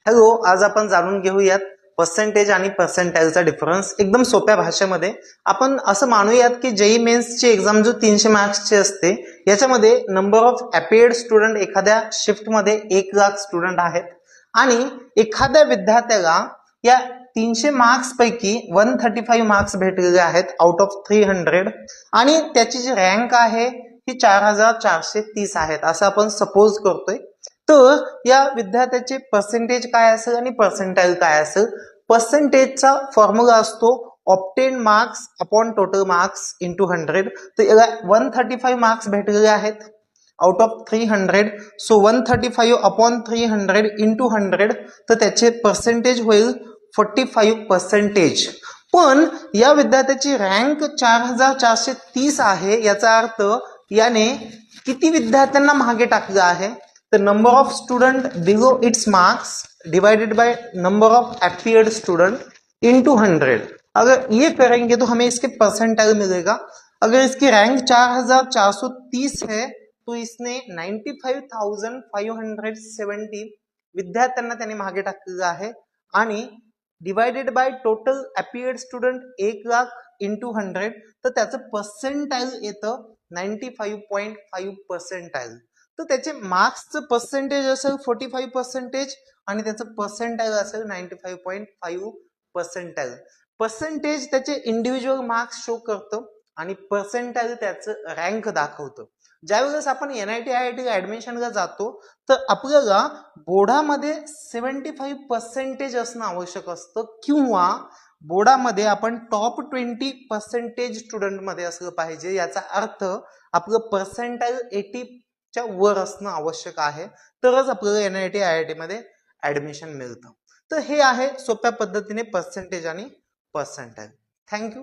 Hello, आज आपण जाणून घेऊयात पर्सेंटेज आणि पर्सेंटाईलचा डिफरन्स एकदम सोप्या भाषेमध्ये. आपण असं मानूयात की जेई मेन्सची एक्झाम जो 300 मार्क्सची असते याच्यामध्ये नंबर ऑफ अपियर्ड स्टुडंट एखाद्या शिफ्टमध्ये 1,00,000 स्टुडंट आहेत आणि एखाद्या विद्यार्थ्याला या 300 मार्क्स पैकी 135 मार्क्स भेटलेले आहेत आउट ऑफ 300 आणि त्याची जी रँक आहे ही 4,430 आहेत असं आपण सपोज करतोय. तर या विद्यार्थ्याचे पर्सेंटेज काय असेल आणि पर्सेंटाईल काय असेल. पर्सेंटेजचा फॉर्म्युला असतो obtain marks upon total marks into 100. तर याला 135 मार्क्स भेटलेले आहेत out of 300. So 135 upon 300 into 100, तर त्याचे पर्सेंटेज होईल 45%. पण या विद्यार्थ्याची रँक 4,430 आहे. याचा अर्थ याने किती विद्यार्थ्यांना मागे टाकलं आहे. The number of student below its marks divided by number of appeared student into 100. अगर ये करेंगे तो हमें इसके परसेंटाइल मिलेगा. अगर इसकी रैंक 4,430 है तो इसने 95,570 विद्यार्थ्यांना त्याने मागे टाकलेलं आहे आणि divided by total appeared student 1,00,000 into 100, तर त्याचं पर्सेंटाइल येतं 95.5%. तर त्याचे मार्क्सचं पर्सेंटेज असेल 45% आणि त्याचं पर्सेंटाईल असेल 95.5%. पर्सेंटेज त्याचे इंडिव्हिज्युअल मार्क्स शो करतं आणि पर्सेंटाईल त्याचं रँक दाखवतं. ज्यावेळेस आपण NIT IIT ऍडमिशनला जातो तर आपल्याला बोर्डामध्ये 75% असणं आवश्यक असतं किंवा बोर्डामध्ये आपण टॉप 20% स्टुडंटमध्ये असलं पाहिजे. याचा अर्थ आपलं पर्सेंटाईल 80 च्या वर असणं आवश्यक आहे, तरच आपल्याला NIT IIT मध्ये ऍडमिशन मिळतं. तर हे आहे सोप्या पद्धतीने पर्सेंटेज आणि पर्सेंटाईल. थँक्यू.